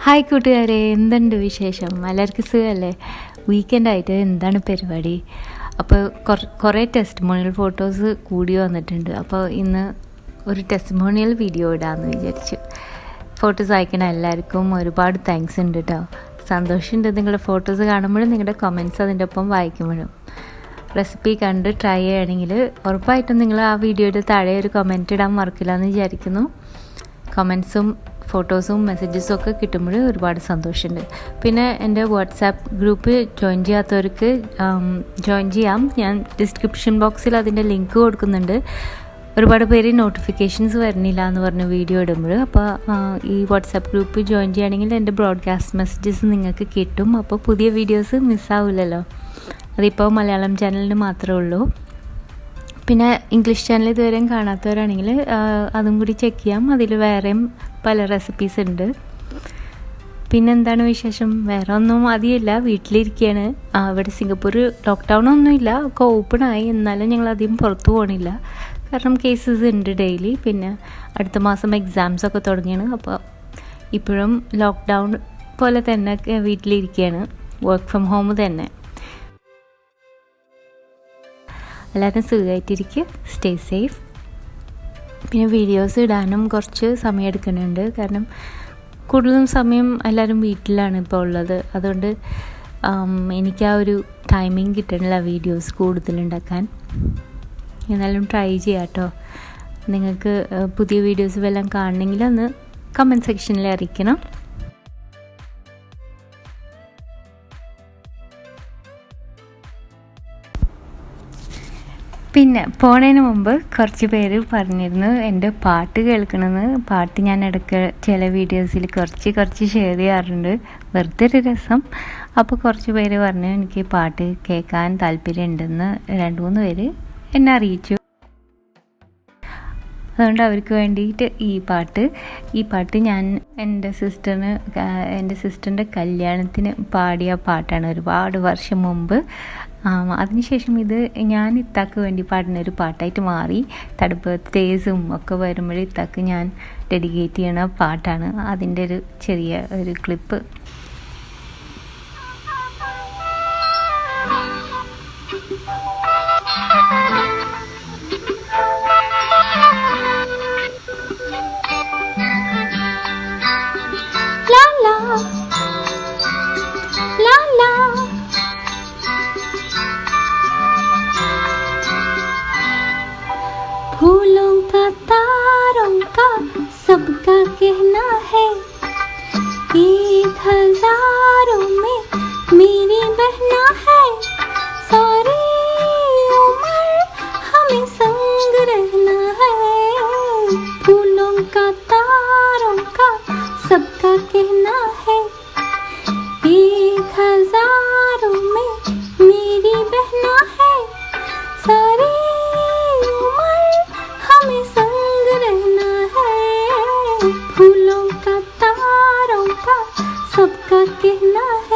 Hi കൂട്ടുകാരെ, എന്തുണ്ട് വിശേഷം? എല്ലാവർക്കും സുഖമല്ലേ? വീക്കെൻഡായിട്ട് എന്താണ് പരിപാടി? അപ്പോൾ കുറേ ടെസ്റ്റിമോണിയൽ ഫോട്ടോസ് കൂടി വന്നിട്ടുണ്ട്. അപ്പോൾ ഇന്ന് ഒരു ടെസ്റ്റിമോണിയൽ വീഡിയോ ഇടാമെന്ന് വിചാരിച്ചു. ഫോട്ടോസ് അയക്കണ എല്ലാവർക്കും ഒരുപാട് താങ്ക്സ് ഉണ്ട് കേട്ടോ. സന്തോഷമുണ്ട് നിങ്ങളുടെ ഫോട്ടോസ് കാണുമ്പോഴും നിങ്ങളുടെ കമൻറ്റ്സ് അതിൻ്റെ ഒപ്പം വായിക്കുമ്പോഴും. റെസിപ്പി കണ്ട് ട്രൈ ചെയ്യുകയാണെങ്കിൽ ഉറപ്പായിട്ടും നിങ്ങൾ ആ വീഡിയോയുടെ താഴെ ഒരു കമൻറ്റ് ഇടാൻ മറക്കില്ല എന്ന് വിചാരിക്കുന്നു. കമൻറ്റ്സും ഫോട്ടോസും മെസ്സേജസും ഒക്കെ കിട്ടുമ്പോൾ ഒരുപാട് സന്തോഷമുണ്ട്. പിന്നെ എൻ്റെ വാട്സാപ്പ് ഗ്രൂപ്പ് ജോയിൻ ചെയ്യാത്തവർക്ക് ജോയിൻ ചെയ്യാം. ഞാൻ ഡിസ്ക്രിപ്ഷൻ ബോക്സിൽ അതിൻ്റെ ലിങ്ക് കൊടുക്കുന്നുണ്ട്. ഒരുപാട് പേര് നോട്ടിഫിക്കേഷൻസ് വരുന്നില്ല എന്ന് പറഞ്ഞ് വീഡിയോ ഇടുമ്പോൾ. അപ്പോൾ ഈ വാട്സാപ്പ് ഗ്രൂപ്പ് ജോയിൻ ചെയ്യുകയാണെങ്കിൽ എൻ്റെ ബ്രോഡ്കാസ്റ്റ് മെസ്സേജസ് നിങ്ങൾക്ക് കിട്ടും. അപ്പോൾ പുതിയ വീഡിയോസ് മിസ്സാവില്ലല്ലോ. അതിപ്പോൾ മലയാളം ചാനലിന് മാത്രമേ ഉള്ളൂ. പിന്നെ ഇംഗ്ലീഷ് ചാനൽ ഇതുവരെയും കാണാത്തവരാണെങ്കിൽ അതും കൂടി ചെക്ക് ചെയ്യാം. അതിൽ വേറെയും പല റെസിപ്പീസ് ഉണ്ട്. പിന്നെന്താണ് വിശേഷം? വേറെ ഒന്നും അധികമില്ല, വീട്ടിലിരിക്കുകയാണ്. ഇവിടെ സിംഗപ്പൂർ ലോക്ക്ഡൗൺ ഒന്നുമില്ല, ഒക്കെ ഓപ്പണായി. എന്നാലും ഞങ്ങൾ അധികം പുറത്തു പോകണില്ല, കാരണം കേസസ് ഉണ്ട് ഡെയിലി. പിന്നെ അടുത്ത മാസം എക്സാംസൊക്കെ തുടങ്ങിയാണ്. അപ്പോൾ ഇപ്പോഴും ലോക്ക്ഡൗൺ പോലെ തന്നെ വീട്ടിലിരിക്കുകയാണ്, വർക്ക് ഫ്രം ഹോം തന്നെ. എല്ലാവരും സുഖമായിട്ടിരിക്കുക, സ്റ്റേ സേഫ്. പിന്നെ വീഡിയോസ് ഇടാനും കുറച്ച് സമയം എടുക്കുന്നുണ്ട്, കാരണം കൂടുതലും സമയം എല്ലാവരും വീട്ടിലാണ് ഇപ്പോൾ ഉള്ളത്. അതുകൊണ്ട് എനിക്ക് ആ ഒരു ടൈമിങ് കിട്ടണില്ല വീഡിയോസ് കൂടുതലുണ്ടാക്കാൻ. എന്നാലും ട്രൈ ചെയ്യാം കേട്ടോ. നിങ്ങൾക്ക് പുതിയ വീഡിയോസ് വല്ലതും കാണണമെങ്കിൽ ഒന്ന് കമൻറ്റ് സെക്ഷനിൽ അറിയിക്കണം. പിന്നെ പോണതിന് മുമ്പ് കുറച്ച് പേര് പറഞ്ഞിരുന്നു എൻ്റെ പാട്ട് കേൾക്കണമെന്ന്. പാട്ട് ഞാൻ ഇടയ്ക്ക് ചില വീഡിയോസിൽ കുറച്ച് ഷെയർ ചെയ്യാറുണ്ട്, വെറുതെ ഒരു രസം. അപ്പോൾ കുറച്ച് പേര് പറഞ്ഞു എനിക്ക് പാട്ട് കേൾക്കാൻ താല്പര്യമുണ്ടെന്ന് 2-3 പേര് എന്നെ അറിയിച്ചു. അതുകൊണ്ട് അവർക്ക് വേണ്ടിയിട്ട് ഈ പാട്ട് ഞാൻ എൻ്റെ സിസ്റ്ററിൻ്റെ കല്യാണത്തിന് പാടിയ പാട്ടാണ്, ഒരുപാട് വർഷം മുമ്പ്. അതിനുശേഷം ഇത് ഞാൻ ഇത്താക്ക് വേണ്ടി പാടുന്ന ഒരു പാട്ടായിട്ട് മാറി. ബർത്ത്ഡേസും ഒക്കെ വരുമ്പോൾ ഇത്താക്ക് ഞാൻ ഡെഡിക്കേറ്റ് ചെയ്യണ പാട്ടാണ്. അതിൻ്റെ ഒരു ചെറിയ ഒരു ക്ലിപ്പ്. फूलों का तारों का सबका कहना है, 1000 में मेरी बहना है, सारी उम्र हमें संग रहना है। फूलों का तारों का सबका कहना है, 1000 में मेरी बहना है, सारी संग रहना है। फूलों का तारों का सबका कहना है।